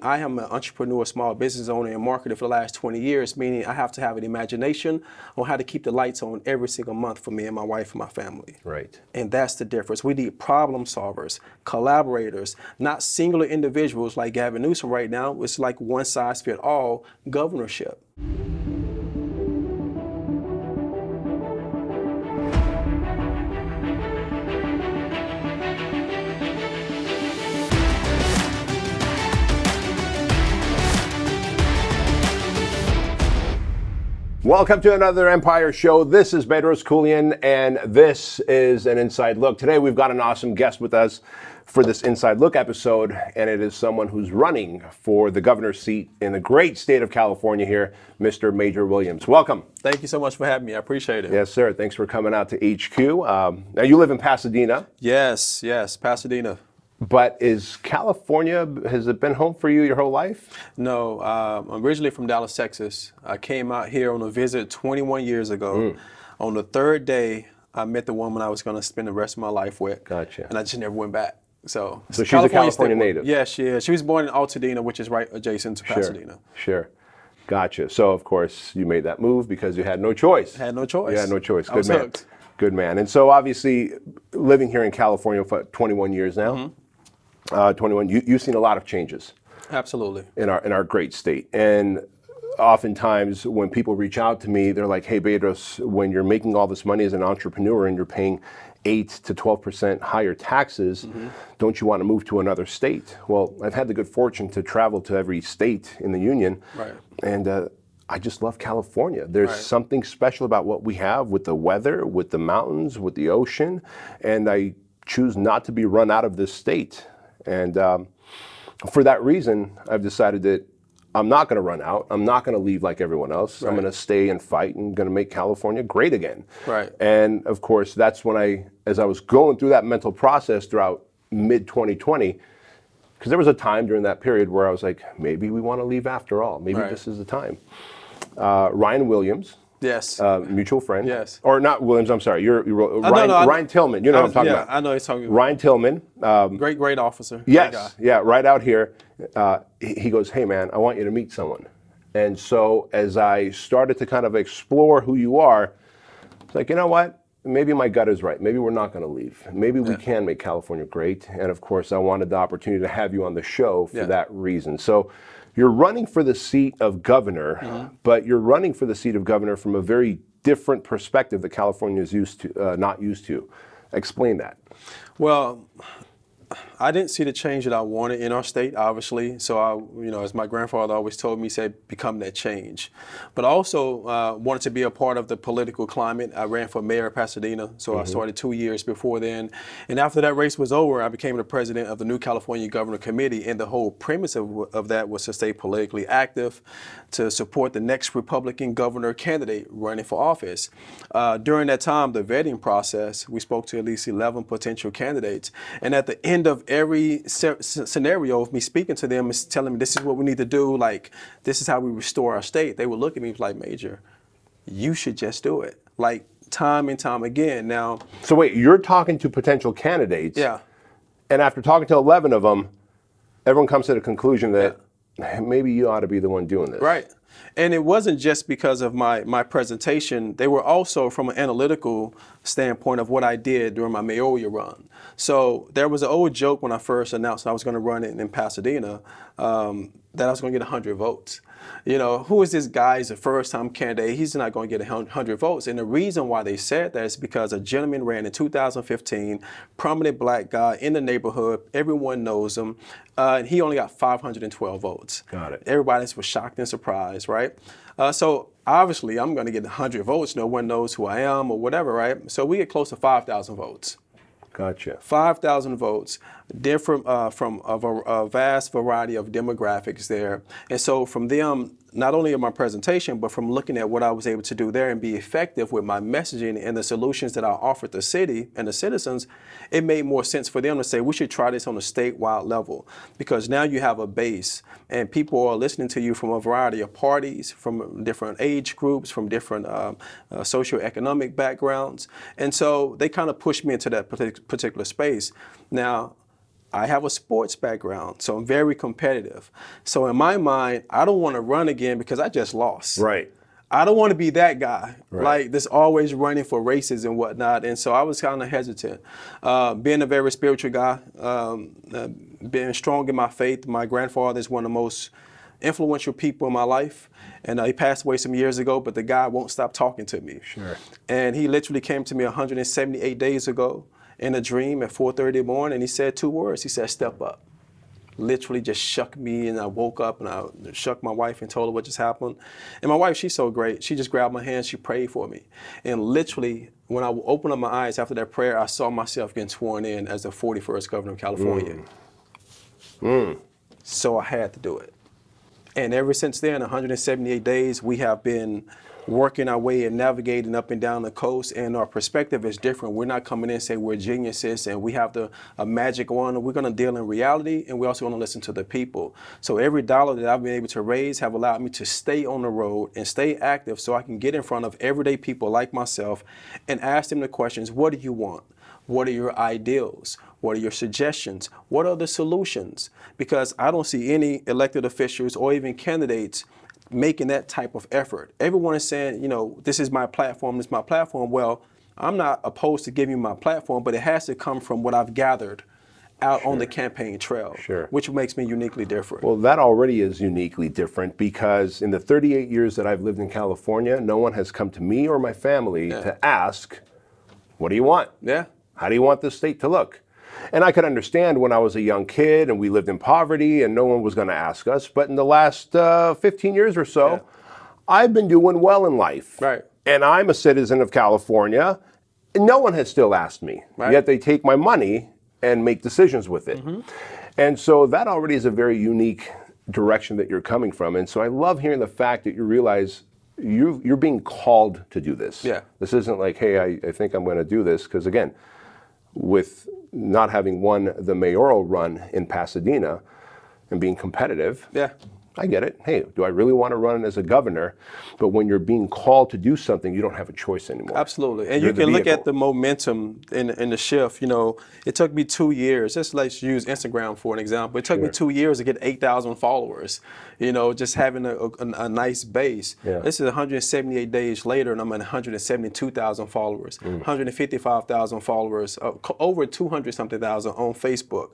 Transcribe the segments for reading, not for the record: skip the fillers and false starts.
I am an entrepreneur, small business owner, and marketer for the last 20 years, meaning I have to have an imagination on how to keep the lights on every single month for me and my wife and my family. Right. And that's the difference. We need problem solvers, collaborators, not singular individuals like Gavin Newsom right now. It's like one size fit all governorship. Welcome to another Empire Show. This is Bedros and this is an Inside Look. Today we've got an awesome guest with us for this Inside Look episode, and it is someone who's running for the governor's seat in the great state of California here, Mr. Major Williams. Welcome. Thank you so much for having me. I appreciate it. Yes, sir. Thanks for coming out to HQ. Now you live in Pasadena. Yes, Pasadena. But is California, has it been home for you your whole life? No, I'm originally from Dallas, Texas. I came out here on a visit 21 years ago. On the third day, I met the woman I was going to spend the rest of my life with. Gotcha. And I just never went back. So she's a California native? Yeah, she is. She was born in Altadena, which is right adjacent to Pasadena. Sure. Gotcha. So, of course, you made that move because you had no choice. Had no choice. You had no choice. I was man. hooked. Good man. And so, obviously, living here in California for 21 years now, 21, you've seen a lot of changes. Absolutely. In our great state. And oftentimes when people reach out to me, they're like, hey, Bedros, when you're making all this money as an entrepreneur and you're paying 8 to 12% higher taxes, don't you want to move to another state? Well, I've had the good fortune to travel to every state in the union. Right. And I just love California. There's Right. something special about what we have with the weather, with the mountains, with the ocean. And I choose not to be run out of this state. And for that reason, I've decided that I'm not going to run out. I'm not going to leave like everyone else. Right. I'm going to stay and fight and going to make California great again. Right. And of course, that's when as I was going through that mental process throughout mid-2020, because there was a time during that period where I was like, maybe we want to leave after all. Maybe Right. this is the time. Ryan Williams. Yes. Mutual friend. Yes. Or not Williams, I'm sorry. You're Ryan Tillman. You know what I'm talking about. I know he's talking about. Ryan Tillman. Great officer. Yes. Great guy. Yeah, right out here. He goes, hey, man, I want you to meet someone. And so as I started to kind of explore who you are, it's like, you know what? Maybe my gut is right. Maybe we're not going to leave. Maybe we can make California great. And of course, I wanted the opportunity to have you on the show for that reason. So you're running for the seat of governor, but you're running for the seat of governor from a very different perspective that California is not used to. Explain that. Well, I didn't see the change that I wanted in our state, obviously. So as my grandfather always told me, he said, become that change. But I also wanted to be a part of the political climate. I ran for mayor of Pasadena, so I started 2 years before then. And after that race was over, I became the president of the new California Governor Committee. And the whole premise of that was to stay politically active, to support the next Republican governor candidate running for office. During that time, the vetting process, we spoke to at least 11 potential candidates. And at the end of every scenario of me speaking to them is telling me this is what we need to do, like this is how we restore our state, they would look at me like, Major, you should just do it, like time and time again. Now, so wait, you're talking to potential candidates. Yeah. And after talking to 11 of them, everyone comes to the conclusion that maybe you ought to be the one doing this. Right. And it wasn't just because of my presentation. They were also from an analytical standpoint of what I did during my mayoral run. So there was an old joke when I first announced I was going to run it in Pasadena, that I was going to get 100 votes. You know, who is this guy? He's a first-time candidate. He's not going to get 100 votes. And the reason why they said that is because a gentleman ran in 2015, prominent black guy in the neighborhood. Everyone knows him. And he only got 512 votes. Got it. Everybody was shocked and surprised, right? So obviously, I'm going to get 100 votes. No one knows who I am or whatever, right? So we get close to 5,000 votes. Gotcha. 5,000 votes, different from a vast variety of demographics there. And so from them, not only in my presentation, but from looking at what I was able to do there and be effective with my messaging and the solutions that I offered the city and the citizens, it made more sense for them to say, we should try this on a statewide level, because now you have a base and people are listening to you from a variety of parties, from different age groups, from different socioeconomic backgrounds. And so they kind of pushed me into that particular space. Now, I have a sports background, so I'm very competitive. So in my mind, I don't want to run again because I just lost. Right. I don't want to be that guy, Right. like that's always running for races and whatnot. And so I was kind of hesitant. Being a very spiritual guy, being strong in my faith. My grandfather is one of the most influential people in my life. And he passed away some years ago, but the guy won't stop talking to me. Sure. And he literally came to me 178 days ago in a dream at 4:30 in the morning, and he said 2 words. He said, "Step up." Literally just shook me, and I woke up and I shook my wife and told her what just happened. And my wife, she's so great. She just grabbed my hand, she prayed for me. And literally, when I opened up my eyes after that prayer, I saw myself getting sworn in as the 41st governor of California. So I had to do it. And ever since then, 178 days, we have been working our way and navigating up and down the coast, and our perspective is different. We're not coming in and saying we're geniuses and we have a magic wand. We're going to deal in reality, and we also want to listen to the people. So every dollar that I've been able to raise have allowed me to stay on the road and stay active so I can get in front of everyday people like myself and ask them the questions: what do you want? What are your ideals? What are your suggestions? What are the solutions? Because I don't see any elected officials or even candidates making that type of effort. Everyone is saying, this is my platform, this is my platform. Well, I'm not opposed to giving you my platform, but it has to come from what I've gathered out on the campaign trail, which makes me uniquely different. Well, that already is uniquely different because in the 38 years that I've lived in California, no one has come to me or my family to ask, what do you want? Yeah. How do you want this state to look? And I could understand when I was a young kid and we lived in poverty and no one was going to ask us. But in the last 15 years or so, I've been doing well in life. Right. And I'm a citizen of California. And no one has still asked me. Right. Yet they take my money and make decisions with it. And so that already is a very unique direction that you're coming from. And so I love hearing the fact that you realize you're being called to do this. Yeah. This isn't like, hey, I think I'm going to do this. Because again, with not having won the mayoral run in Pasadena and being competitive, I get it. Hey, do I really want to run as a governor? But when you're being called to do something, you don't have a choice anymore. Absolutely. And you can look at the momentum in the shift. It took me 2 years. Let's use Instagram for an example. It took me 2 years to get 8,000 followers, just having a nice base. This is 178 days later, and I'm at 172,000 followers, 155,000 followers, over 200-something thousand on Facebook.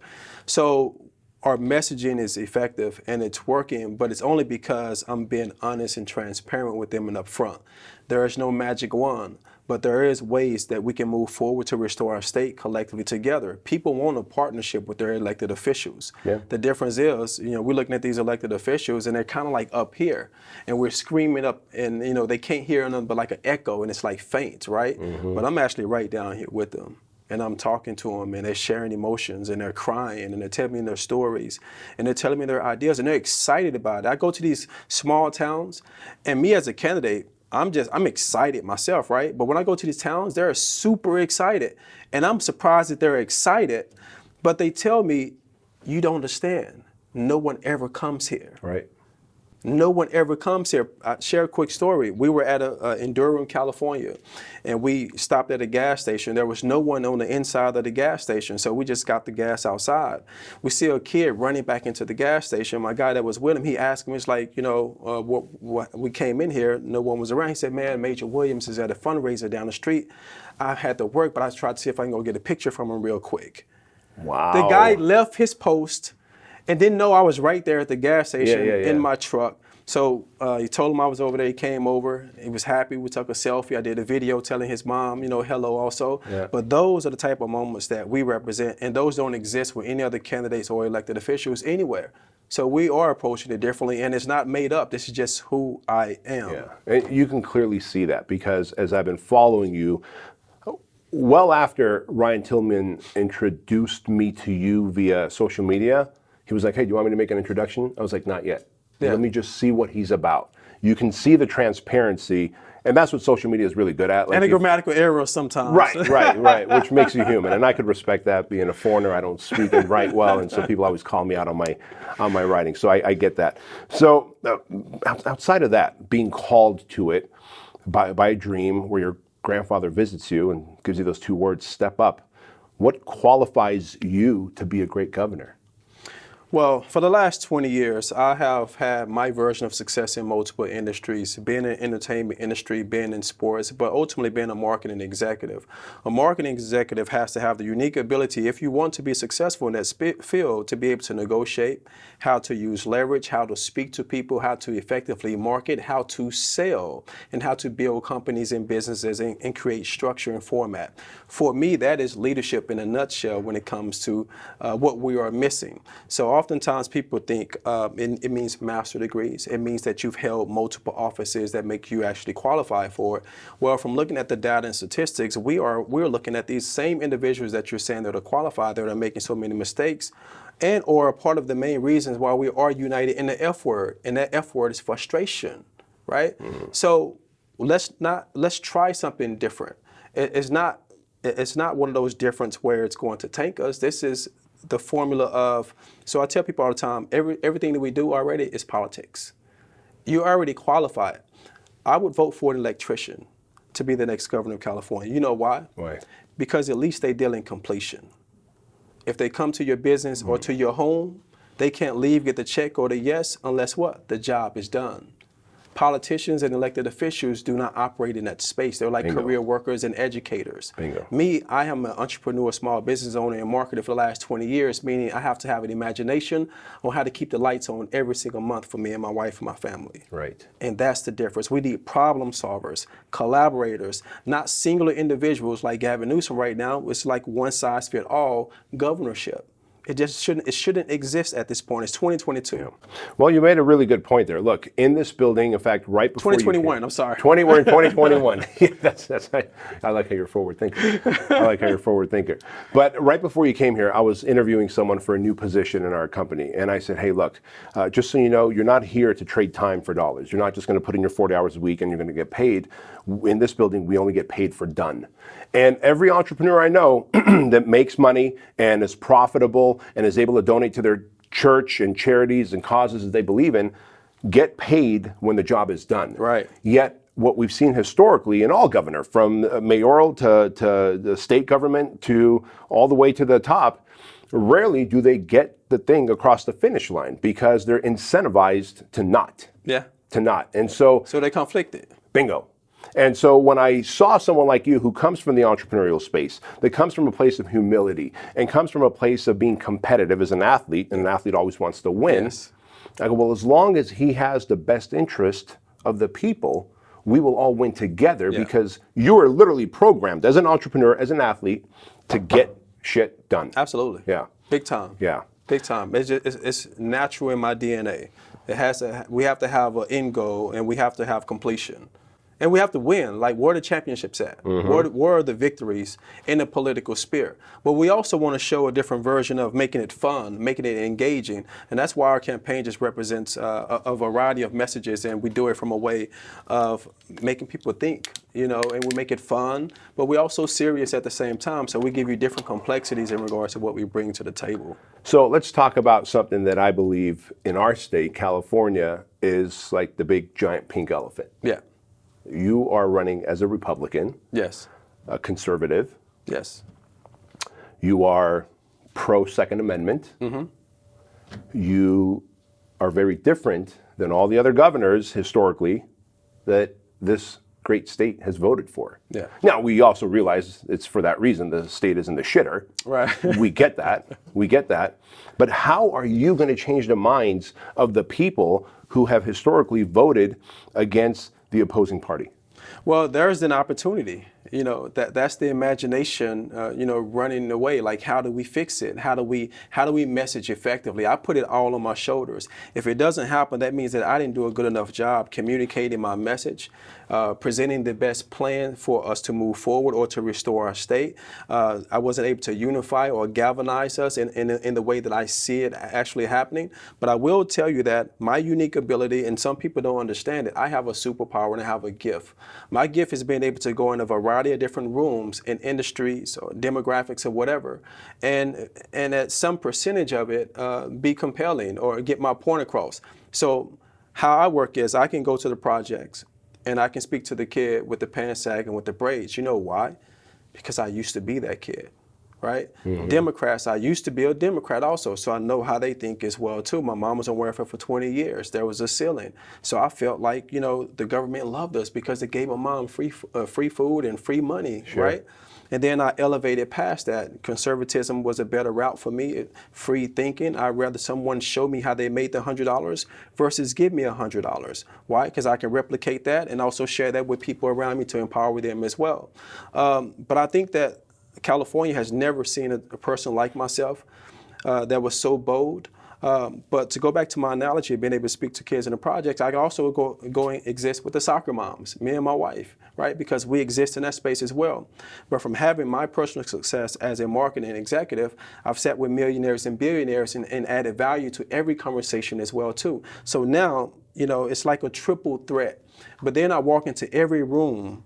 So our messaging is effective and it's working, but it's only because I'm being honest and transparent with them and upfront. There is no magic wand, but there is ways that we can move forward to restore our state collectively together. People want a partnership with their elected officials. The difference is, we're looking at these elected officials and they're kind of like up here, and we're screaming up, and they can't hear nothing but like an echo, and it's like faint, right? But I'm actually right down here with them. And I'm talking to them, and they're sharing emotions, and they're crying, and they're telling me their stories, and they're telling me their ideas, and they're excited about it. I go to these small towns, and me as a candidate, I'm excited myself, right? But when I go to these towns, they're super excited, and I'm surprised that they're excited, but they tell me, you don't understand. No one ever comes here. Right. No one ever comes here. I'll share a quick story. We were at in Durham, California, and we stopped at a gas station. There was no one on the inside of the gas station, so we just got the gas outside. We see a kid running back into the gas station. My guy that was with him, he asked me, it's like, what we came in here, no one was around. He said, man, Major Williams is at a fundraiser down the street. I had to work, but I tried to see if I can go get a picture from him real quick. Wow. The guy left his post and didn't know I was right there at the gas station in my truck. So he told him I was over there. He came over. He was happy. We took a selfie. I did a video telling his mom, hello also. But those are the type of moments that we represent, and those don't exist with any other candidates or elected officials anywhere. So we are approaching it differently, and it's not made up. This is just who I am. Yeah, and you can clearly see that because as I've been following you, well after Ryan Tillman introduced me to you via social media, he was like, hey, do you want me to make an introduction? I was like, not yet. Let me just see what he's about. You can see the transparency, and that's what social media is really good at. Like, and a grammatical error sometimes. Right, which makes you human. And I could respect that. Being a foreigner, I don't speak and write well, and so people always call me out on my writing. So I get that. So outside of that, being called to it by a dream where your grandfather visits you and gives you those 2 words, step up, What qualifies you to be a great governor? Well, for the last 20 years, I have had my version of success in multiple industries, being in the entertainment industry, being in sports, but ultimately being a marketing executive. A marketing executive has to have the unique ability, if you want to be successful in that field, to be able to negotiate, how to use leverage, how to speak to people, how to effectively market, how to sell, and how to build companies and businesses and create structure and format. For me, that is leadership in a nutshell when it comes to what we are missing. So oftentimes people think it means master degrees. It means that you've held multiple offices that make you actually qualify for it. Well, from looking at the data and statistics, we're looking at these same individuals that you're saying that are qualified, that are making so many mistakes, and or part of the main reasons why we are united in the F word, and that F word is frustration, right? Mm-hmm. So let's try something different. It's not one of those differences where it's going to tank us. This is the formula of, so I tell people all the time, everything that we do already is politics. You're already qualified. I would vote for an electrician to be the next governor of California. You know why? Why? Because at least they deal in completion. If they come to your business or to your home, they can't leave, get the check or the yes, unless what? The job is done. Politicians and elected officials do not operate in that space. They're like career workers and educators. Bingo. Me, I am an entrepreneur, small business owner, and marketer for the last 20 years, meaning I have to have an imagination on how to keep the lights on every single month for me and my wife and my family. Right. And that's the difference. We need problem solvers, collaborators, not singular individuals like Gavin Newsom right now. It's like one size fit all governorship. It just shouldn't exist at this point. It's 2022. Yeah. Well, you made a really good point there. Look, in this building, in fact, right before 2021, I'm sorry. We're in 2021. Yeah, I like how you're forward thinker. But right before you came here, I was interviewing someone for a new position in our company. And I said, hey, look, just so you know, you're not here to trade time for dollars. You're not just going to put in your 40 hours a week and you're going to get paid. In this building, we only get paid for done. And every entrepreneur I know that makes money and is profitable and is able to donate to their church and charities and causes that they believe in, get paid when the job is done. Right. Yet what we've seen historically in all governor, from mayoral to the state government to all the way to the top, rarely do they get the thing across the finish line because they're incentivized to not. Yeah. To not. And so they conflicted. Bingo. And so when I saw someone like you who comes from the entrepreneurial space, that comes from a place of humility and comes from a place of being competitive as an athlete, and an athlete always wants to win, yes. I go, well, as long as he has the best interest of the people, we will all win together because you are literally programmed as an entrepreneur, as an athlete, to get shit done. Absolutely. Yeah. Big time. Yeah. Big time. It's natural in my DNA. We have to have an end goal and we have to have completion. And we have to win. Like, where are the championships at? Mm-hmm. Where are the victories in the political sphere? But we also want to show a different version of making it fun, making it engaging. And that's why our campaign just represents a variety of messages. And we do it from a way of making people think, and we make it fun. But we're also serious at the same time. So we give you different complexities in regards to what we bring to the table. So let's talk about something that I believe in our state, California, is like the big giant pink elephant. Yeah. You are running as a Republican. Yes. A conservative. Yes. You are pro-Second Amendment. Mm-hmm. You are very different than all the other governors historically that this great state has voted for. Yeah. Now, we also realize it's for that reason the state is in the shitter. Right. We get that. But how are you going to change the minds of the people who have historically voted against the opposing party? Well, there's an opportunity. That's the imagination, running away. Like, how do we fix it? How do we message effectively? I put it all on my shoulders. If it doesn't happen, that means that I didn't do a good enough job communicating my message, presenting the best plan for us to move forward or to restore our state. I wasn't able to unify or galvanize us in the way that I see it actually happening. But I will tell you that my unique ability, and some people don't understand it, I have a superpower and I have a gift. My gift is being able to go in a variety of different rooms in industries or demographics or whatever, and at some percentage of it be compelling or get my point across. So how I work is I can go to the projects and I can speak to the kid with the pants sag and with the braids. You know why? Because I used to be that kid. right? Democrats, I used to be a Democrat also, so I know how they think as well too. My mom was on welfare for 20 years. There was a ceiling. So I felt like, the government loved us because it gave my mom free food and free money, right? And then I elevated past that. Conservatism was a better route for me. Free thinking. I'd rather someone show me how they made the $100 versus give me $100. Why? Because I can replicate that and also share that with people around me to empower them as well. But I think that California has never seen a person like myself that was so bold. But to go back to my analogy of being able to speak to kids in the projects, I can also go and exist with the soccer moms, me and my wife, right? Because we exist in that space as well. But from having my personal success as a marketing executive, I've sat with millionaires and billionaires and added value to every conversation as well too. So now, it's like a triple threat. But then I walk into every room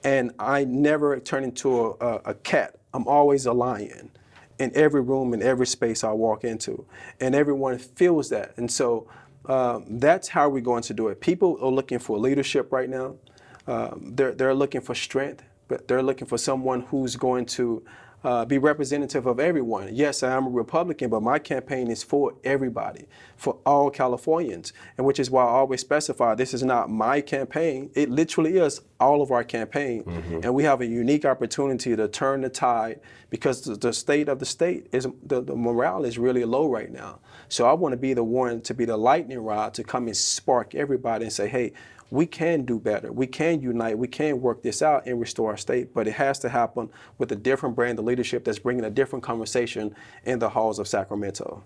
and I never turn into a cat. I'm always a lion in every room, in every space I walk into. And everyone feels that. And so that's how we're going to do it. People are looking for leadership right now. They're looking for strength, but they're looking for someone who's going to be representative of everyone. Yes, I am a Republican, but my campaign is for everybody, for all Californians, and which is why I always specify this is not my campaign. It literally is all of our campaign, and we have a unique opportunity to turn the tide because the state of the state is the morale is really low right now. So I want to be the one to be the lightning rod to come and spark everybody and say, hey, we can do better. We can unite. We can work this out and restore our state. But it has to happen with a different brand of leadership that's bringing a different conversation in the halls of Sacramento.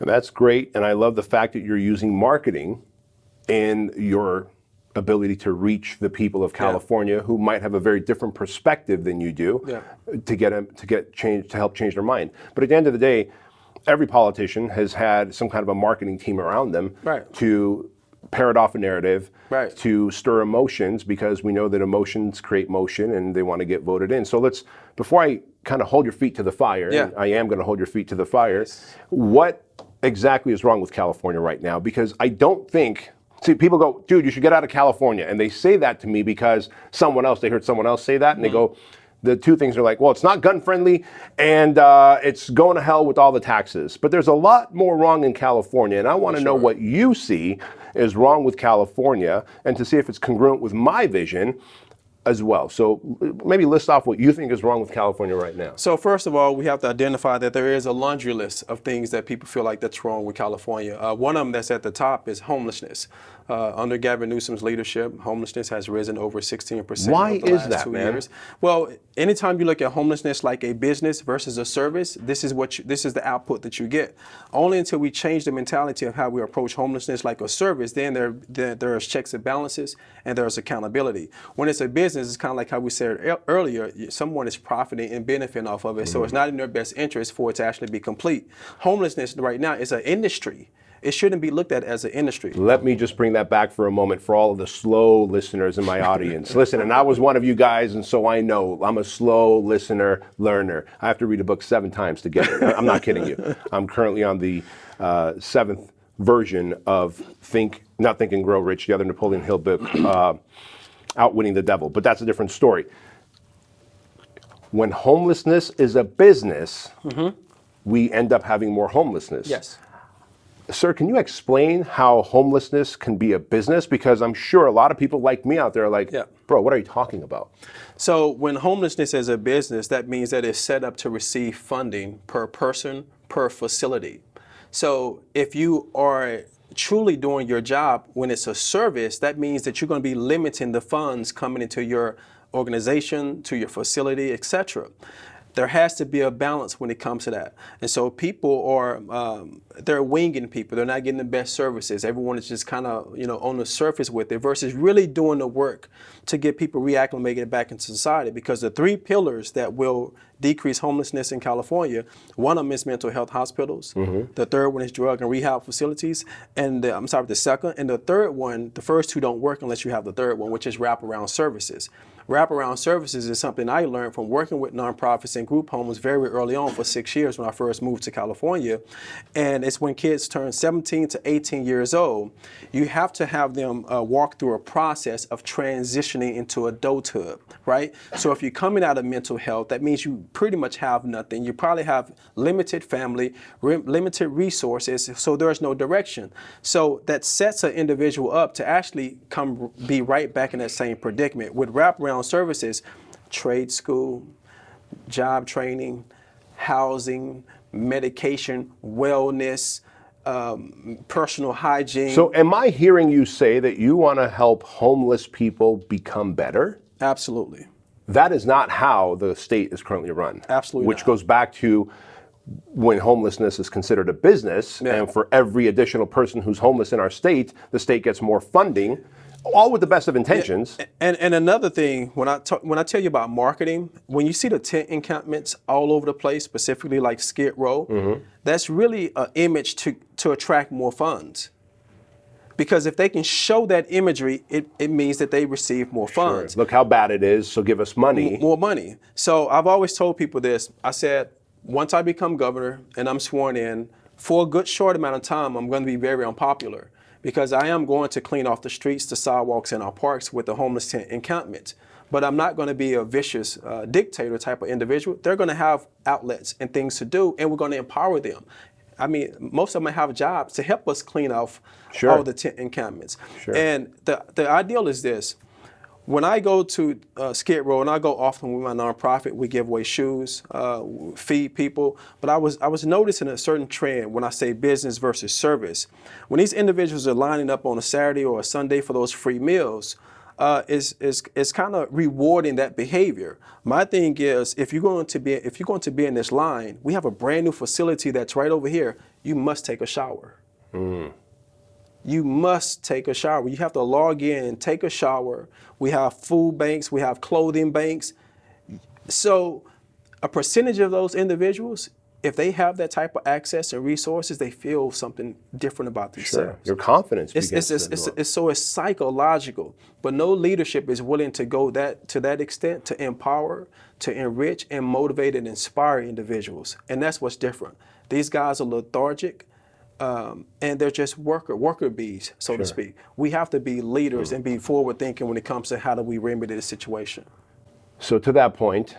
And that's great. And I love the fact that you're using marketing in your ability to reach the people of California who might have a very different perspective than you do to get change, to help change their mind. But at the end of the day, every politician has had some kind of a marketing team around them to parrot off a narrative, to stir emotions, because we know that emotions create motion and they want to get voted in. So before I kind of hold your feet to the fire, and I am going to hold your feet to the fire, what exactly is wrong with California right now? Because I don't think, people go, dude, you should get out of California. And they say that to me because they heard someone else say that, and they go, the two things are like, well, it's not gun friendly and it's going to hell with all the taxes. But there's a lot more wrong in California, and I want to know what you see is wrong with California and to see if it's congruent with my vision as well. So maybe list off what you think is wrong with California right now. So first of all, we have to identify that there is a laundry list of things that people feel like that's wrong with California. One of them that's at the top is homelessness. Under Gavin Newsom's leadership, homelessness has risen over 16%. Why over the is last that, 2 man? years. Well, anytime you look at homelessness like a business versus a service, this is the output that you get. Only until we change the mentality of how we approach homelessness like a service, then there's checks and balances and there's accountability. When it's a business, it's kind of like how we said earlier, someone is profiting and benefiting off of it, so it's not in their best interest for it to actually be complete. Homelessness right now is an industry. It shouldn't be looked at as an industry. Let me just bring that back for a moment for all of the slow listeners in my audience. Listen, and I was one of you guys, and so I know I'm a slow listener, learner. I have to read a book 7 times to get it. I'm not kidding you. I'm currently on the 7th version of Not Think and Grow Rich, the other Napoleon Hill book, Outwitting the Devil. But that's a different story. When homelessness is a business, we end up having more homelessness. Yes. Sir, can you explain how homelessness can be a business? Because I'm sure a lot of people like me out there are like, bro, what are you talking about? So when homelessness is a business, that means that it's set up to receive funding per person, per facility. So if you are truly doing your job when it's a service, that means that you're going to be limiting the funds coming into your organization, to your facility, etc. There has to be a balance when it comes to that. And so people are, they're winging people. They're not getting the best services. Everyone is just kind of, on the surface with it versus really doing the work to get people reacclimated back into society. Because the 3 pillars that will decrease homelessness in California, one of them is mental health hospitals. The third one is drug and rehab facilities. And the second. And the third one, the first 2 don't work unless you have the third one, which is wraparound services. Wraparound services is something I learned from working with nonprofits and in group homes very early on for 6 years when I first moved to California. And it's when kids turn 17 to 18 years old, you have to have them walk through a process of transitioning into adulthood, right? So if you're coming out of mental health, that means you pretty much have nothing. You probably have limited family, limited resources, so there's no direction. So that sets an individual up to actually be right back in that same predicament. With wraparound services, trade school, job training, housing, medication, wellness, personal hygiene. So am I hearing you say that you want to help homeless people become better? Absolutely. That is not how the state is currently run. Absolutely Which not. goes back to when homelessness is considered a business, and for every additional person who's homeless in our state, the state gets more funding, all with the best of intentions. And another thing, when I tell you about marketing, when you see the tent encampments all over the place, specifically like Skid Row, that's really an image to attract more funds. Because if they can show that imagery, it means that they receive more funds. Sure. Look how bad it is, so give us money. More money. So I've always told people this. I said, once I become governor and I'm sworn in, for a good short amount of time, I'm going to be very unpopular because I am going to clean off the streets, the sidewalks, and our parks with the homeless tent encampments. But I'm not going to be a vicious dictator type of individual. They're going to have outlets and things to do, and we're going to empower them. I mean, most of them have jobs to help us clean off all the tent encampments. Sure. And the ideal is this. When I go to Skid Row, and I go often with my nonprofit, we give away shoes, feed people. But I was noticing a certain trend when I say business versus service. When these individuals are lining up on a Saturday or a Sunday for those free meals, is kind of rewarding that behavior. My thing is, if you're going to be in this line, we have a brand new facility that's right over here. You must take a shower. You must take a shower. You have to log in, take a shower. We have food banks, we have clothing banks. So a percentage of those individuals, if they have that type of access and resources, they feel something different about themselves. Sure. Your confidence begins It's psychological, but no leadership is willing to go to that extent to empower, to enrich, and motivate and inspire individuals. And that's what's different. These guys are lethargic. And they're just worker bees, so to speak. We have to be leaders and be forward thinking when it comes to how do we remedy the situation. So to that point,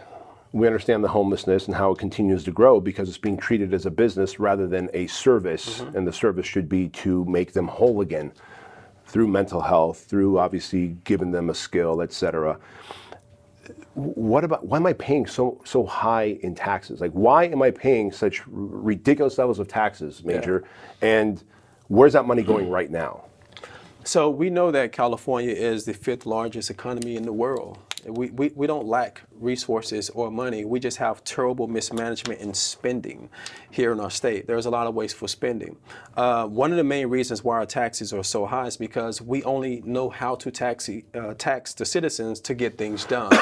we understand the homelessness and how it continues to grow because it's being treated as a business rather than a service. And the service should be to make them whole again through mental health, through obviously giving them a skill, etc. Why am I paying so high in taxes? Like, why am I paying such ridiculous levels of taxes, Major? And where's that money going right now? So we know that California is the 5th largest economy in the world. We don't lack resources or money. We just have terrible mismanagement and spending here in our state. There's a lot of wasteful spending. One of the main reasons why our taxes are so high is because we only know how to tax the citizens to get things done.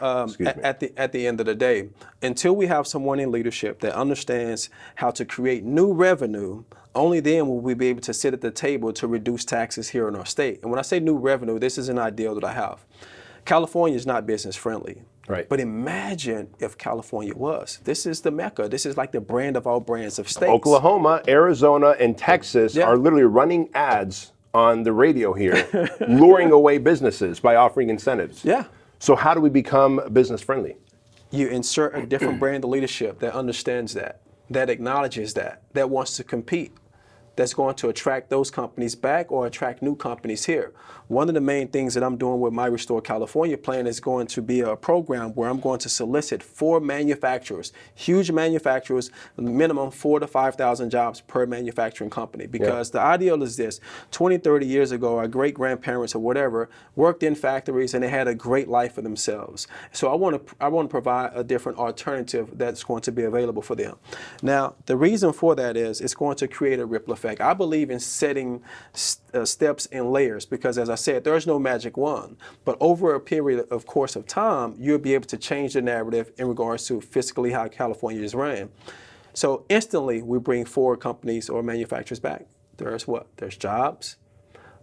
At the end of the day, until we have someone in leadership that understands how to create new revenue, only then will we be able to sit at the table to reduce taxes here in our state. And when I say new revenue, this is an ideal that I have. California is not business friendly. Right. But imagine if California was. This is the Mecca. This is like the brand of all brands of states. Oklahoma, Arizona, and Texas are literally running ads on the radio here, luring away businesses by offering incentives. Yeah. So how do we become business friendly? You insert a different brand of leadership that understands that acknowledges that wants to compete, that's going to attract those companies back or attract new companies here. One of the main things that I'm doing with my Restore California plan is going to be a program where I'm going to solicit 4 manufacturers, huge manufacturers, minimum 4,000 to 5,000 jobs per manufacturing company. Because the ideal is this: 20, 30 years ago, our great grandparents or whatever worked in factories and they had a great life for themselves. So I want to provide a different alternative that's going to be available for them. Now, the reason for that is it's going to create a ripple effect. I believe in setting steps in layers because, as I said, there's no magic wand. But over a period of course of time, you'll be able to change the narrative in regards to fiscally how California is ran. So instantly, we bring 4 companies or manufacturers back. There's what? There's jobs.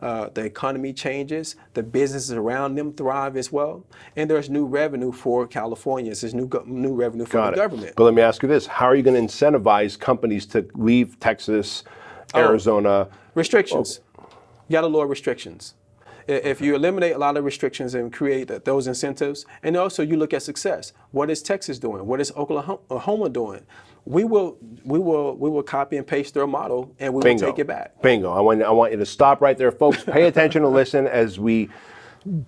the economy changes, the businesses around them thrive as well, and there's new revenue for Californians. There's new revenue for the government. But let me ask you this: how are you going to incentivize companies to leave Texas, Arizona? Restrictions. You got to lower restrictions. If you eliminate a lot of restrictions and create those incentives, and also you look at success. What is Texas doing? What is Oklahoma doing? We will copy and paste their model, and we will take it back. Bingo. I want you to stop right there, folks. Pay attention and listen as we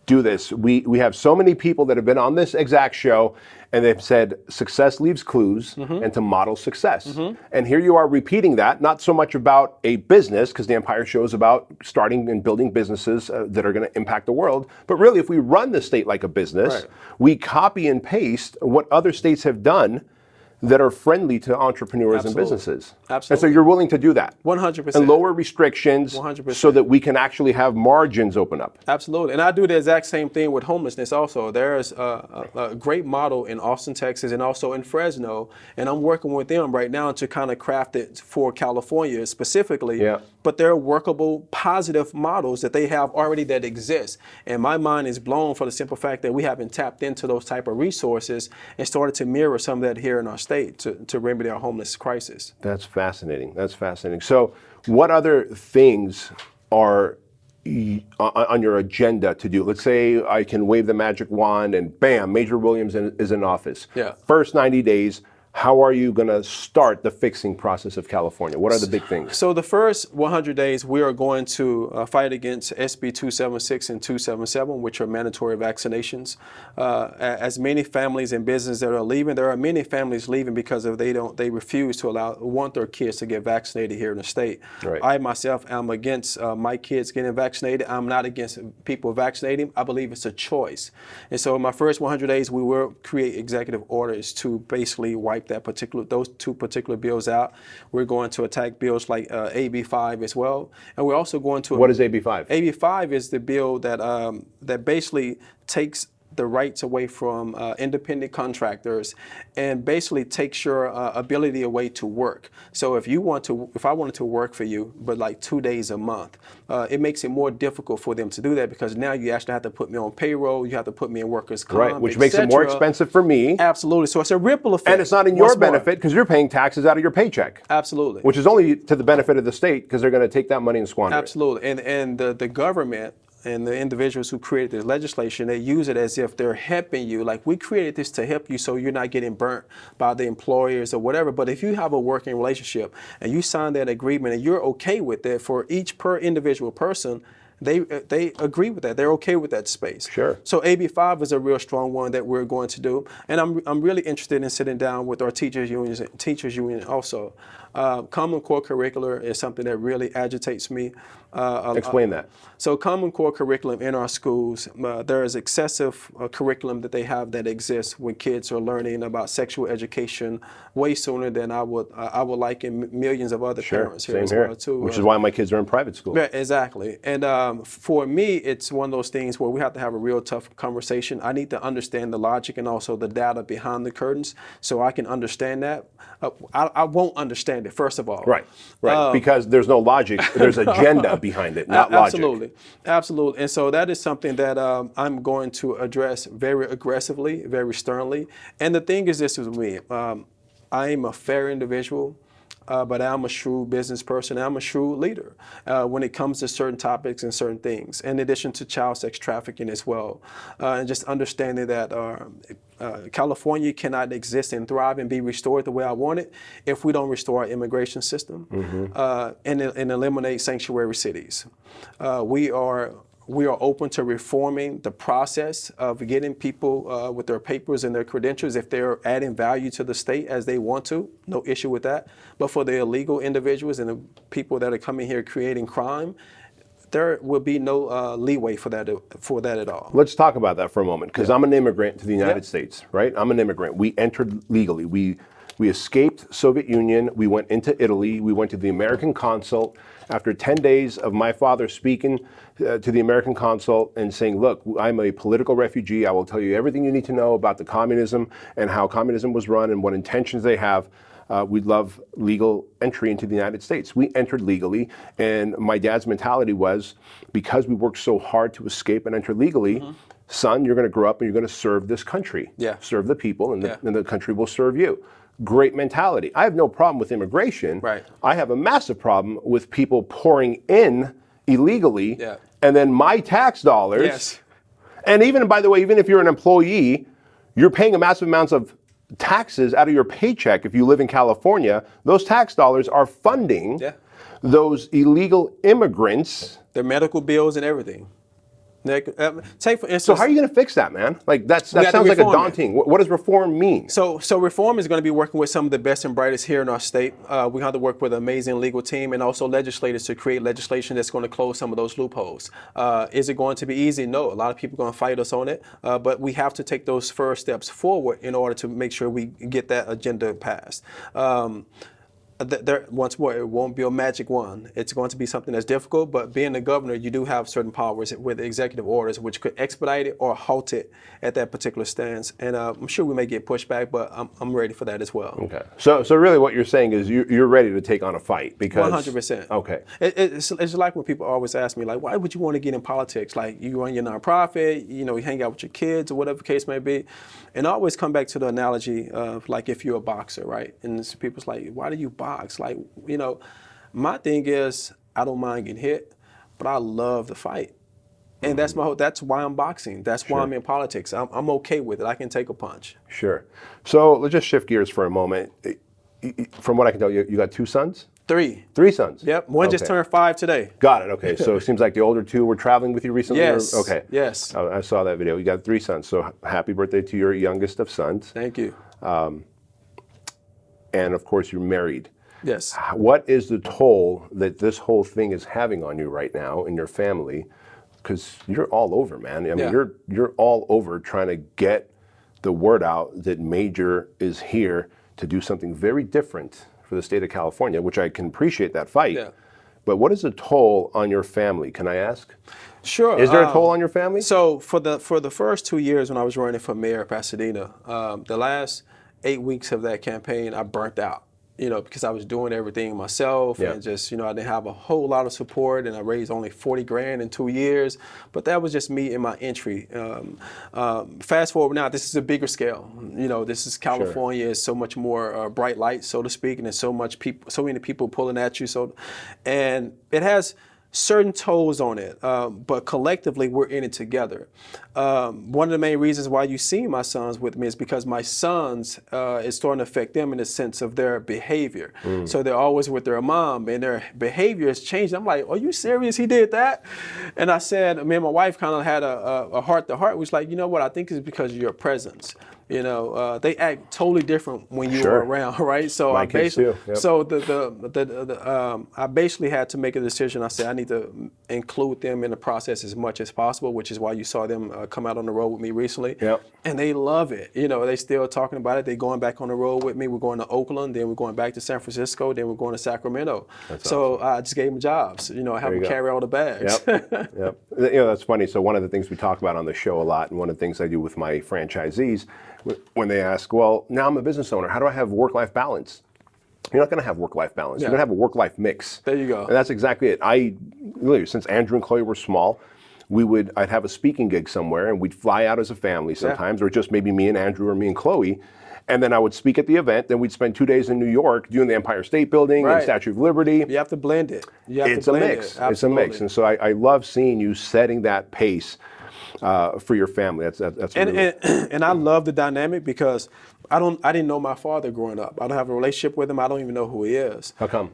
do this. We have so many people that have been on this exact show, and they've said success leaves clues and to model success. And here you are repeating that, not so much about a business, because the Empire Show is about starting and building businesses that are going to impact the world. But really, if we run the state like a business, we copy and paste what other states have done that are friendly to entrepreneurs and businesses. Absolutely. And so you're willing to do that. 100%. And lower restrictions 100%. so that we can actually have margins open up. Absolutely. And I do the exact same thing with homelessness also. There's a great model in Austin, Texas, and also in Fresno. And I'm working with them right now to kind of craft it for California specifically. Yeah. But they're workable, positive models that they have already that exist. And my mind is blown for the simple fact that we haven't tapped into those type of resources and started to mirror some of that here in our state to remedy our homeless crisis. That's fascinating. That's fascinating. So what other things are on your agenda to do? Let's say I can wave the magic wand and bam, Major Williams is in office. Yeah. First 90 days, how are you going to start the fixing process of California? What are the big things? So the first 100 days, we are going to fight against SB 276 and 277, which are mandatory vaccinations. As many families and businesses that are leaving, there are many families leaving because of they refuse to want their kids to get vaccinated here in the state. Right. I myself am against my kids getting vaccinated. I'm not against people vaccinating. I believe it's a choice. And so in my first 100 days, we will create executive orders to basically wipe those two particular bills out. We're going to attack bills like AB 5 as well, and we're also going to. What is AB 5? AB 5 is the bill that that basically takes the rights away from independent contractors and basically takes your ability away to work. So if I wanted to work for you, but like 2 days a month, it makes it more difficult for them to do that because now you actually have to put me on payroll, you have to put me in workers' comp, Right, which makes it more expensive for me. Absolutely. So it's a ripple effect. And it's not in your benefit because you're paying taxes out of your paycheck. Absolutely. Which is only to the benefit of the state because they're going to take that money and squander it. Absolutely. And the government and the individuals who created this legislation, they use it as if they're helping you. Like, we created this to help you so you're not getting burnt by the employers or whatever. But if you have a working relationship and you sign that agreement and you're okay with it for each individual person, they agree with that. They're okay with that space. Sure. So AB 5 is a real strong one that we're going to do. And I'm really interested in sitting down with our teachers union also. Common Core curricular is something that really agitates me. Explain that. So Common Core curriculum in our schools, there is excessive curriculum that they have that exists when kids are learning about sexual education way sooner than I would like, and millions of other parents here as well too. Which is why my kids are in private school. Yeah, exactly. And for me, it's one of those things where we have to have a real tough conversation. I need to understand the logic and also the data behind the curtains so I can understand that. I won't understand it, first of all. Right, because there's no logic, there's agenda behind it, not logic. Absolutely. And so that is something that I'm going to address very aggressively, very sternly. And the thing is this with me, I am a fair individual. But I'm a shrewd business person. I'm a shrewd leader when it comes to certain topics and certain things, in addition to child sex trafficking as well. And just understanding that California cannot exist and thrive and be restored the way I want it if we don't restore our immigration system and eliminate sanctuary cities. We are open to reforming the process of getting people with their papers and their credentials if they're adding value to the state as they want to. No issue with that. But for the illegal individuals and the people that are coming here creating crime, there will be no leeway for that at all. Let's talk about that for a moment, because I'm an immigrant to the United States, right? I'm an immigrant. We entered legally. We escaped Soviet Union. We went into Italy. We went to the American consul. After 10 days of my father speaking to the American consul and saying, look, I'm a political refugee. I will tell you everything you need to know about the communism and how communism was run and what intentions they have. we'd love legal entry into the United States. We entered legally, and my dad's mentality was, because we worked so hard to escape and enter legally, son, you're going to grow up and you're going to serve this country. Yeah. Serve the people, and the country will serve you. Great mentality. I have no problem with immigration. Right. I have a massive problem with people pouring in illegally, Yeah. and then my tax dollars. Yes. And even, by the way, even if you're an employee, you're paying a massive amounts of taxes out of your paycheck. If you live in California, those tax dollars are funding those illegal immigrants. Their medical bills and everything. Take for instance. So how are you going to fix that, man? Like that sounds like a daunting. What does reform mean? So reform is going to be working with some of the best and brightest here in our state. We have to work with an amazing legal team and also legislators to create legislation that's going to close some of those loopholes. Is it going to be easy? No. A lot of people are going to fight us on it, but we have to take those first steps forward in order to make sure we get that agenda passed. Once more, it won't be a magic wand. It's going to be something that's difficult, but being the governor, you do have certain powers with executive orders, which could expedite it or halt it at that particular stance. And I'm sure we may get pushback, but I'm ready for that as well. Okay. So really what you're saying is you're ready to take on a fight because... 100%. Okay. It's like when people always ask me, like, why would you want to get in politics? Like, you run your nonprofit, you hang out with your kids or whatever the case may be. And I always come back to the analogy of, like, if you're a boxer, right? And people's like, why do you box? Like, my thing is, I don't mind getting hit, but I love the fight. And that's why I'm boxing. That's why I'm in politics. I'm okay with it. I can take a punch. Sure. So let's just shift gears for a moment. From what I can tell, you got 2 sons? 3. 3 sons? Yep. One just turned 5 today. Got it. Okay. So it seems like the older 2 were traveling with you recently? Yes. Okay. Yes. I saw that video. You got 3 sons. So happy birthday to your youngest of sons. Thank you. And of course, you're married. Yes. What is the toll that this whole thing is having on you right now in your family? Because you're all over, man. I mean, you're all over trying to get the word out that Major is here to do something very different for the state of California, which I can appreciate that fight. Yeah. But what is the toll on your family? Can I ask? Sure. Is there a toll on your family? So for the first 2 years when I was running for mayor of Pasadena, the last 8 weeks of that campaign, I burnt out. Because I was doing everything myself and just, I didn't have a whole lot of support, and I raised only $40,000 in 2 years. But that was just me in my entry. Fast forward now, this is a bigger scale. This is California. Is so much more bright light, so to speak, and there's so many people pulling at you. And it has certain tolls on it, but collectively we're in it together. One of the main reasons why you see my sons with me is because my sons is starting to affect them in the sense of their behavior. So they're always with their mom, and their behavior has changed. I'm like, are you serious? He did that? And I said, me and my wife kind of had a heart-to-heart. We was like, you know what? I think it's because of your presence. They act totally different when you are around, right? So I basically, I basically had to make a decision. I said I need to include them in the process as much as possible, which is why you saw them come out on the road with me recently. And they love it. They still talking about it. They're going back on the road with me. We're going to Oakland, then we're going back to San Francisco, then we're going to Sacramento. That's awesome. I just gave them jobs. I have them carry all the bags. That's funny. So one of the things we talk about on the show a lot, and one of the things I do with my franchisees, when they ask, well, now I'm a business owner, how do I have work-life balance? You're not going to have work-life balance. You're going to have a work-life mix. There you go. And that's exactly it. Literally, since Andrew and Chloe were small, I'd have a speaking gig somewhere, and we'd fly out as a family sometimes, or just maybe me and Andrew or me and Chloe. And then I would speak at the event. Then we'd spend 2 days in New York doing the Empire State Building and Statue of Liberty. You have to blend it. It's a mix. It's a mix. And so I love seeing you setting that pace for your family. That's really and I love the dynamic because I didn't know my father growing up. I don't have a relationship with him. I don't even know who he is. How come?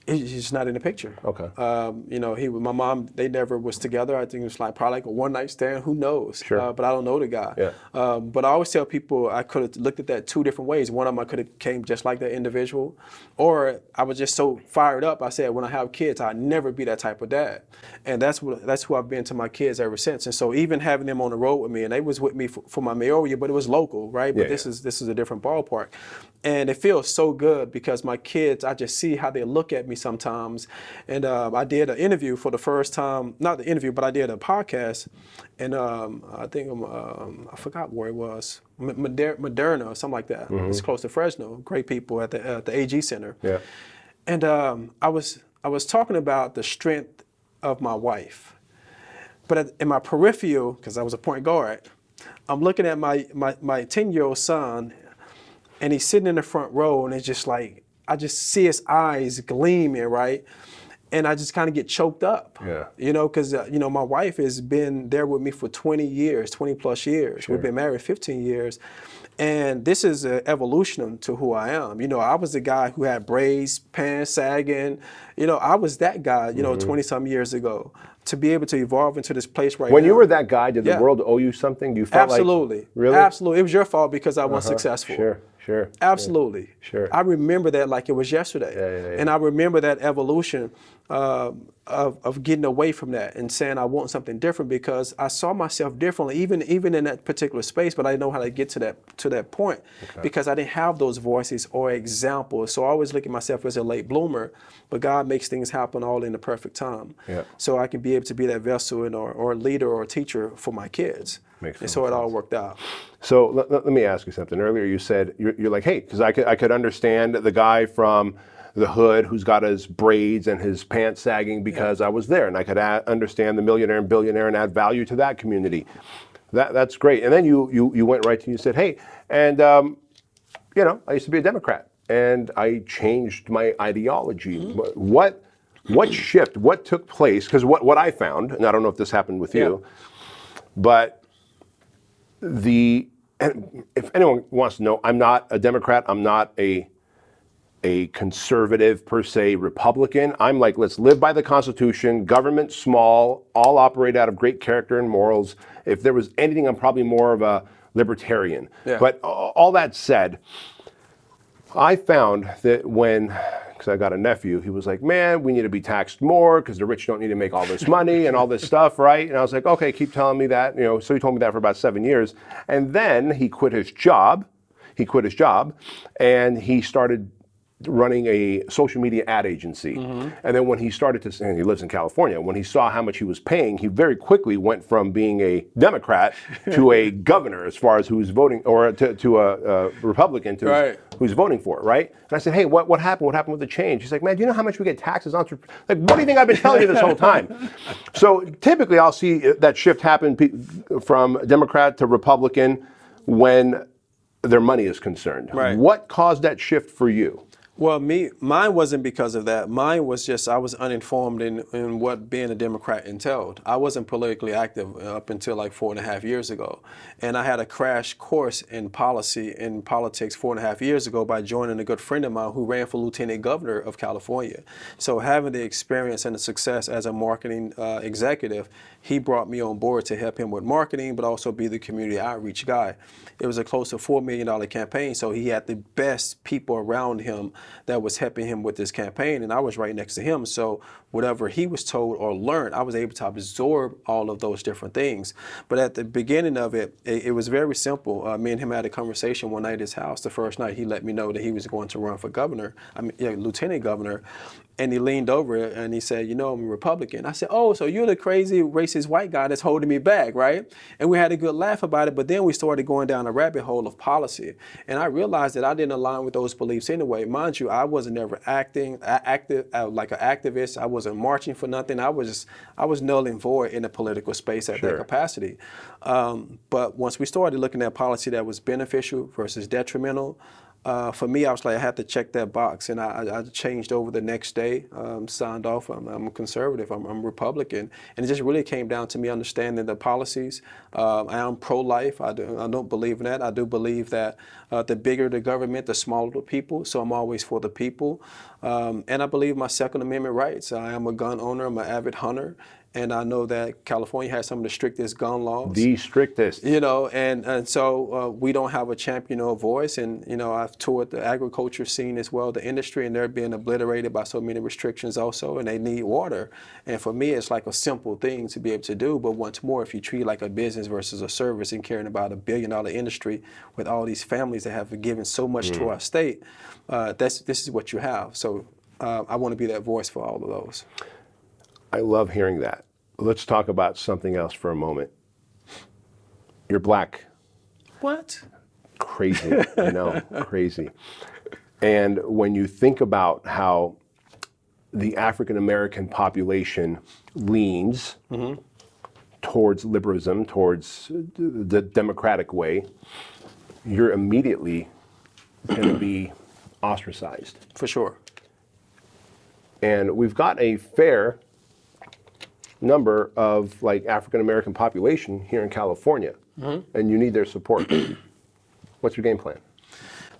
He's just not in the picture. Okay. My mom, they never was together. I think it was probably like a one-night stand. Who knows? Sure. But I don't know the guy. Yeah. But I always tell people I could have looked at that 2 different ways. One of them I could have came just like that individual, or I was just so fired up. I said, when I have kids, I'd never be that type of dad. And that's who I've been to my kids ever since. And so even having them on the road with me, and they was with me for my mayoral year, but it was local, right? But this is a different ballpark. And it feels so good because my kids, I just see how they look at me sometimes. And I did an interview for the first time, not the interview, but I did a podcast. And I think I forgot where it was. Moderna or something like that. It's close to Fresno. Great people at the AG Center. Yeah. And I was talking about the strength of my wife, but in my peripheral, because I was a point guard, I'm looking at my 10-year-old son, and he's sitting in the front row, and it's just like I just see his eyes gleaming, right? And I just kind of get choked up, Yeah. because my wife has been there with me for 20 years, 20 plus years. Sure. We've been married 15 years. And this is an evolution to who I am. I was the guy who had braids, pants sagging. I was that guy, 20 some years ago. To be able to evolve into this place right now. When you were that guy, did the Yeah. world owe you something? You felt Absolutely. like really? Absolutely. It was your fault because I wasn't successful. Sure. Absolutely. Sure. I remember that like it was yesterday. Yeah. And I remember that evolution of getting away from that and saying I want something different because I saw myself differently, even in that particular space, but I didn't know how to get to that point because I didn't have those voices or examples. So I always look at myself as a late bloomer, but God makes things happen all in the perfect time. Yeah. So I can be able to be that vessel or a leader or a teacher for my kids. Makes and so it all worked out. So let me ask you something. Earlier you said, you're like, hey, because I could understand the guy from the hood who's got his braids and his pants sagging because I was there, and I could understand the millionaire and billionaire and add value to that community. That's great. And then you went right to, you said, hey, and I used to be a Democrat, and I changed my ideology. What shift, what took place? Because what I found, and I don't know if this happened with you, but and if anyone wants to know, I'm not a Democrat. I'm not a conservative per se Republican. I'm like, let's live by the Constitution, government small, all operate out of great character and morals. If there was anything, I'm probably more of a libertarian. Yeah. But all that said, I found that because I got a nephew, he was like, man, we need to be taxed more because the rich don't need to make all this money and all this stuff, right? And I was like, okay, keep telling me that. So he told me that for about 7 years. And then he quit his job. And he started running a social media ad agency. And then when he started to, and he lives in California, when he saw how much he was paying, he very quickly went from being a Democrat to a governor as far as who's voting, or to a Republican to who's voting for it, right? And I said, hey, what happened? What happened with the change? He's like, man, do you know how much we get taxes on? Like, what do you think I've been telling you this whole time? So typically I'll see that shift happen from Democrat to Republican when their money is concerned. Right. What caused that shift for you? Well, mine wasn't because of that. Mine was just I was uninformed in what being a Democrat entailed. I wasn't politically active up until like 4.5 years ago. And I had a crash course in politics 4.5 years ago by joining a good friend of mine who ran for lieutenant governor of California. So having the experience and the success as a marketing executive, he brought me on board to help him with marketing, but also be the community outreach guy. It was a close to $4 million campaign, so he had the best people around him that was helping him with this campaign, and I was right next to him. So whatever he was told or learned, I was able to absorb all of those different things. But at the beginning of it, it was very simple. Me and him had a conversation one night at his house. The first night, he let me know that he was going to run for lieutenant governor. And he leaned over and he said, I'm a Republican. I said, oh, so you're the crazy racist white guy that's holding me back, right? And we had a good laugh about it, but then we started going down a rabbit hole of policy. And I realized that I didn't align with those beliefs anyway. Mind you, I wasn't ever active like an activist. I wasn't marching for nothing. I was null and void in the political space at that capacity. But once we started looking at policy that was beneficial versus detrimental, for me, I was like, I had to check that box, and I changed over the next day, signed off. I'm a conservative, I'm Republican, and it just really came down to me understanding the policies. I am pro-life. I don't believe in that. I do believe that the bigger the government, the smaller the people, so I'm always for the people. And I believe my Second Amendment rights. I am a gun owner, I'm an avid hunter, and I know that California has some of the strictest gun laws. The strictest. And so we don't have a champion or a voice. And, I've toured the agriculture scene as well, the industry, and they're being obliterated by so many restrictions also, and they need water. And for me, it's like a simple thing to be able to do. But once more, if you treat it like a business versus a service and caring about $1 billion industry with all these families that have given so much to our state, this is what you have. So I want to be that voice for all of those. I love hearing that. Let's talk about something else for a moment. You're black. What? Crazy, crazy. And when you think about how the African American population leans towards liberalism, towards the democratic way, you're immediately going to be ostracized. For sure. And we've got a fair number of like African American population here in California, and you need their support. What's your game plan?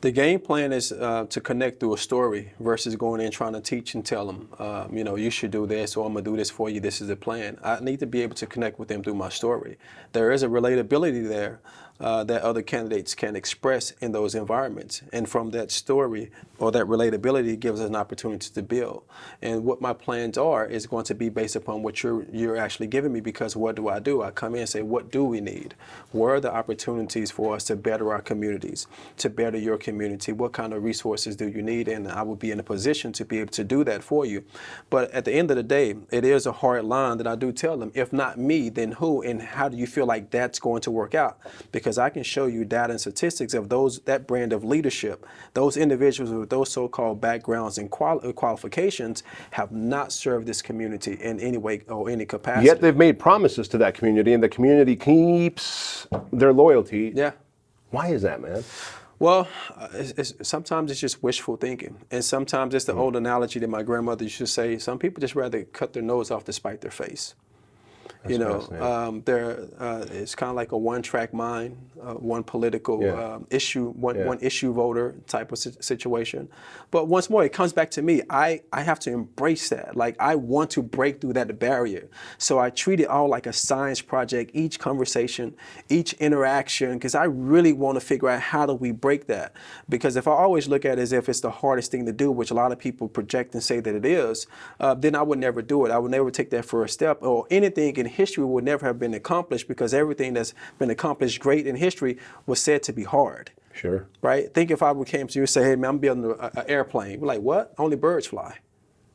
The game plan is to connect through a story versus going in trying to teach and tell them, you should do this, or I'm going to do this for you. This is the plan. I need to be able to connect with them through my story. There is a relatability there that other candidates can express in those environments. And from that story or that relatability gives us an opportunity to build. And what my plans are is going to be based upon what you're actually giving me, because what do? I come in and say, what do we need? Where are the opportunities for us to better our communities, to better your community? What kind of resources do you need? And I will be in a position to be able to do that for you. But at the end of the day, it is a hard line that I do tell them, if not me, then who? And how do you feel like that's going to work out? Because I can show you data and statistics of that brand of leadership. Those individuals with those so-called backgrounds and qualifications have not served this community in any way or any capacity. Yet they've made promises to that community, and the community keeps their loyalty. Yeah. Why is that, man? Well, sometimes it's just wishful thinking. And sometimes it's the old analogy that my grandmother used to say, some people just rather cut their nose off to spite their face. That's It's kind of like a one-track mind, one political issue, one issue voter type of situation. But once more, it comes back to me. I have to embrace that. Like, I want to break through that barrier. So I treat it all like a science project, each conversation, each interaction, because I really want to figure out how do we break that. Because if I always look at it as if it's the hardest thing to do, which a lot of people project and say that it is, then I would never do it. I would never take that first step, or anything in history would never have been accomplished, because everything that's been accomplished great in history was said to be hard. Sure. Right? Think if I came to you and say, hey, man, I'm building an airplane. We're like, what? Only birds fly.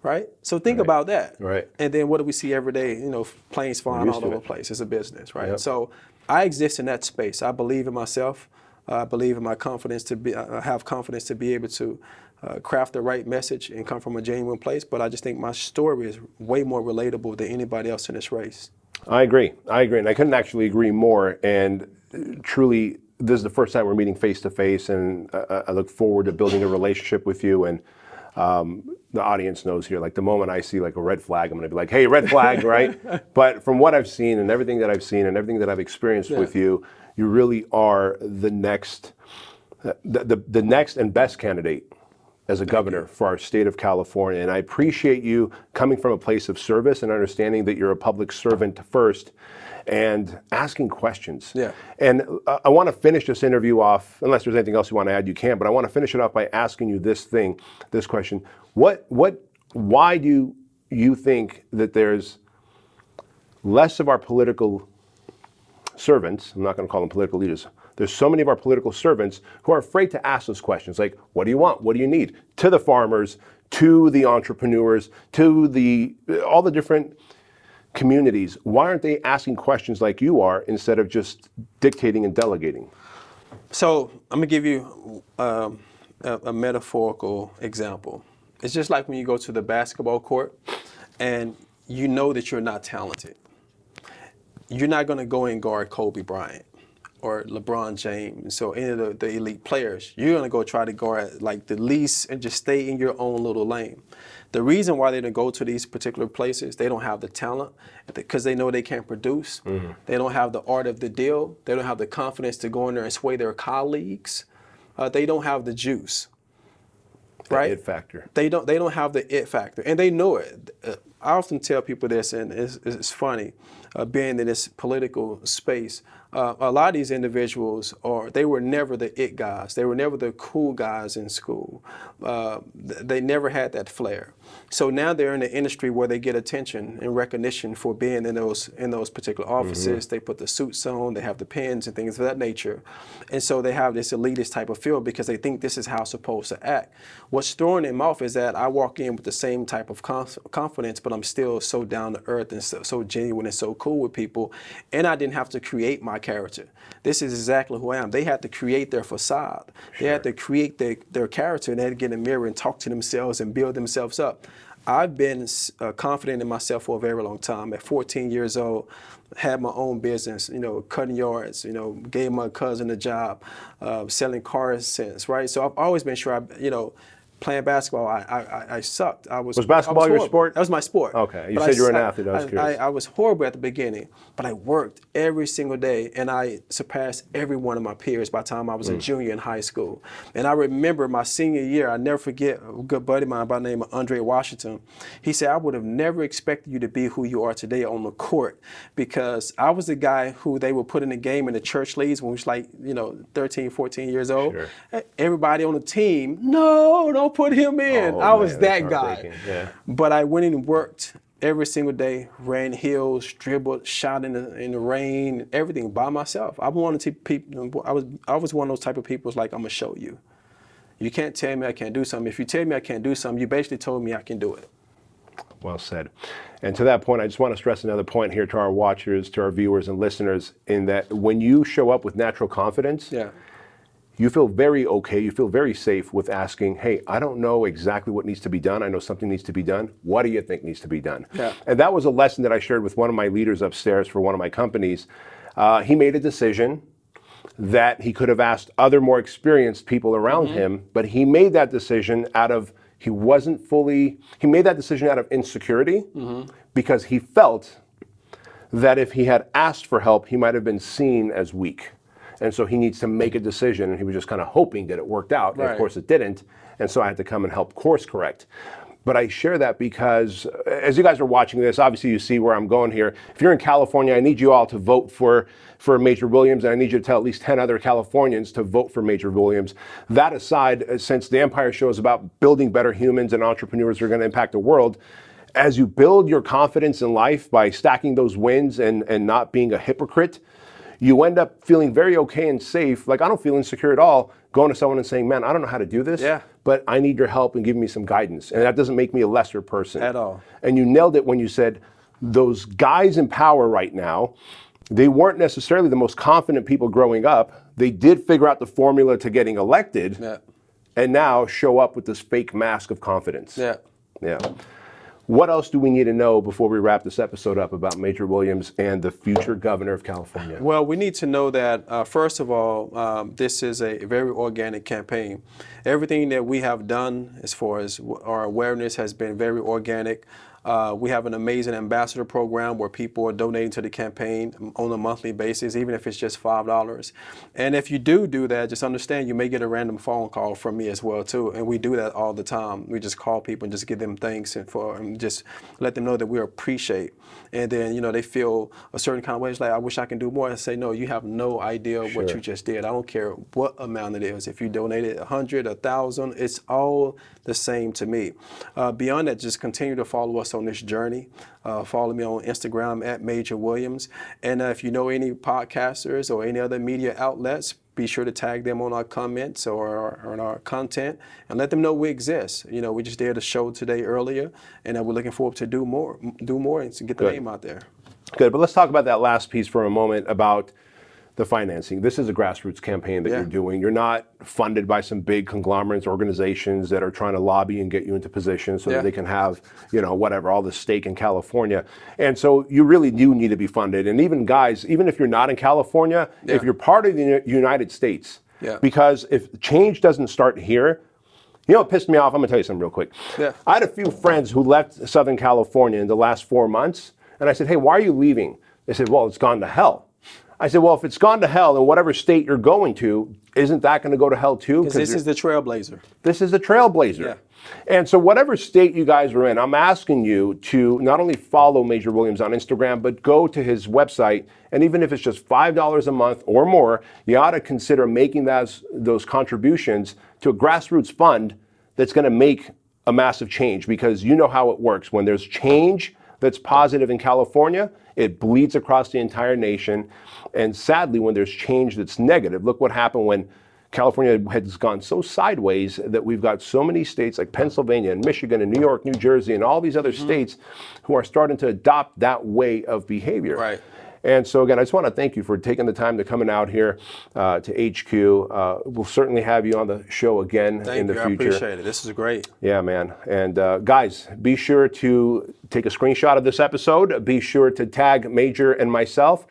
Right? So think about that. Right. And then what do we see every day? Planes flying all over the place. It's a business, right? Yep. So I exist in that space. I believe in myself. I believe in my confidence I have confidence to be able to craft the right message and come from a genuine place. But I just think my story is way more relatable than anybody else in this race. I agree. And I couldn't actually agree more. And truly, this is the first time we're meeting face to face, and I look forward to building a relationship with you. And the audience knows here, like the moment I see like a red flag, I'm going to be like, hey, red flag, right? But from what I've seen and everything that I've seen and everything that I've experienced with you, you really are the next and best candidate as a governor for our state of California. And I appreciate you coming from a place of service and understanding that you're a public servant first and asking questions. Yeah. And I want to finish this interview off, unless there's anything else you want to add, you can, but I want to finish it off by asking you this question. Why do you think that there's less of our political servants, I'm not going to call them political leaders, there's so many of our political servants who are afraid to ask those questions, like, what do you want? What do you need? To the farmers, to the entrepreneurs, to all the different communities. Why aren't they asking questions like you are instead of just dictating and delegating? So I'm going to give you a metaphorical example. It's just like when you go to the basketball court and you know that you're not talented. You're not going to go and guard Kobe Bryant or LeBron James, so any of the elite players. You're going to go try to guard like the least and just stay in your own little lane. The reason why they don't go to these particular places, they don't have the talent, because they know they can't produce. Mm-hmm. They don't have the art of the deal. They don't have the confidence to go in there and sway their colleagues. They don't have the juice. Right? The it factor. They don't have the it factor, and they know it. I often tell people this, and it's funny, being in this political space. A lot of these individuals they were never the it guys. They were never the cool guys in school. They never had that flair. So now they're in the industry where they get attention and recognition for being in those particular offices. Mm-hmm. They put the suits on, they have the pens and things of that nature. And so they have this elitist type of feel because they think this is how it's supposed to act. What's throwing them off is that I walk in with the same type of confidence, but I'm still so down to earth and so genuine and so cool with people, and I didn't have to create my character. This is exactly who I am. They had to create their facade. They had to create their character, and they had to get in the mirror and talk to themselves and build themselves up. I've been confident in myself for a very long time. At 14 years old, had my own business, cutting yards, gave my cousin a job, selling car cents, right? So I've always been sure, playing basketball, I sucked. Was basketball your sport? That was my sport. Okay, you said you were an athlete. I was curious. I was horrible at the beginning, but I worked every single day, and I surpassed every one of my peers by the time I was a junior in high school. And I remember my senior year, I never forget, a good buddy of mine by the name of Andre Washington. He said, I would have never expected you to be who you are today on the court, because I was the guy who they would put in the game in the church leagues when we was like, 13, 14 years old. Sure. Everybody on the team, no, don't put him in. Oh, I was man, that that's guy. heartbreaking. Yeah. But I went in and worked every single day, ran hills, dribbled, shot in the rain, everything by myself. I wanted to people. I was one of those type of people who's like, I'm gonna show you. You can't tell me I can't do something. If you tell me I can't do something, you basically told me I can do it. Well said. And to that point, I just want to stress another point here to our watchers, to our viewers and listeners, in that when you show up with natural confidence, you feel very okay, you feel very safe with asking, hey, I don't know exactly what needs to be done. I know something needs to be done. What do you think needs to be done? Yeah. And that was a lesson that I shared with one of my leaders upstairs for one of my companies. He made a decision that he could have asked other more experienced people around him, but he made that decision out of, he made that decision out of insecurity because he felt that if he had asked for help, he might have been seen as weak. And so he needs to make a decision, and he was just kind of hoping that it worked out. And of course it didn't. And so I had to come and help course correct. But I share that because as you guys are watching this, obviously you see where I'm going here. If you're in California, I need you all to vote for Major Williams, and I need you to tell at least 10 other Californians to vote for Major Williams. That aside, since the Empire show is about building better humans and entrepreneurs who are going to impact the world, as you build your confidence in life by stacking those wins and not being a hypocrite, you end up feeling very okay and safe. Like, I don't feel insecure at all going to someone and saying, man, I don't know how to do this, but I need your help and giving me some guidance. And that doesn't make me a lesser person. At all. And you nailed it when you said those guys in power right now, they weren't necessarily the most confident people growing up. They did figure out the formula to getting elected and now show up with this fake mask of confidence. Yeah. What else do we need to know before we wrap this episode up about Major Williams and the future governor of California? Well, we need to know that, first of all, this is a very organic campaign. Everything that we have done as far as our awareness has been very organic. We have an amazing ambassador program where people are donating to the campaign on a monthly basis, even if it's just $5. And if you do that, just understand you may get a random phone call from me as well too. And we do that all the time. We just call people and just give them thanks and just let them know that we appreciate. And then, they feel a certain kind of way. It's like, I wish I can do more. I say, no, you have no idea what you just did. I don't care what amount it is. If you donated 100, 1,000, it's all the same to me. Beyond that, just continue to follow us on this journey. Follow me on Instagram at Major Williams. And if you know any podcasters or any other media outlets, be sure to tag them on our comments or on our content and let them know we exist. We just did a show today earlier, and we're looking forward to do more and to get the name out there. Good, but let's talk about that last piece for a moment about the financing. This is a grassroots campaign that you're doing. You're not funded by some big conglomerates, organizations that are trying to lobby and get you into positions so that they can have, all the stake in California. And so you really do need to be funded. And even guys, even if you're not in California, if you're part of the United States, because if change doesn't start here, what pissed me off? I'm gonna tell you something real quick. I had a few friends who left Southern California in the last 4 months, and I said, hey, why are you leaving? They said, well, it's gone to hell. I said, well, if it's gone to hell in whatever state you're going to, isn't that going to go to hell too? Because this is the trailblazer. This is a trailblazer. And so whatever state you guys are in, I'm asking you to not only follow Major Williams on Instagram, but go to his website. And even if it's just $5 a month or more, you ought to consider making those contributions to a grassroots fund that's going to make a massive change, because you know how it works. When there's change that's positive in California, it bleeds across the entire nation. And sadly, when there's change that's negative, look what happened when California has gone so sideways that we've got so many states like Pennsylvania and Michigan and New York, New Jersey, and all these other states who are starting to adopt that way of behavior. Right. And so again, I just want to thank you for taking the time to coming out here to HQ. We'll certainly have you on the show again in the future. I appreciate it. This is great. Yeah, man. And guys, be sure to take a screenshot of this episode. Be sure to tag Major and myself.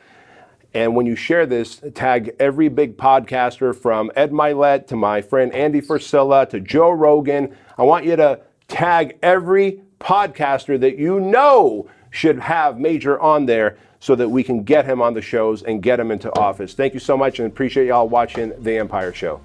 And when you share this, tag every big podcaster from Ed Milet to my friend Andy Frisella to Joe Rogan. I want you to tag every podcaster that you know should have Major on there so that we can get him on the shows and get him into office. Thank you so much and appreciate y'all watching The Empire Show.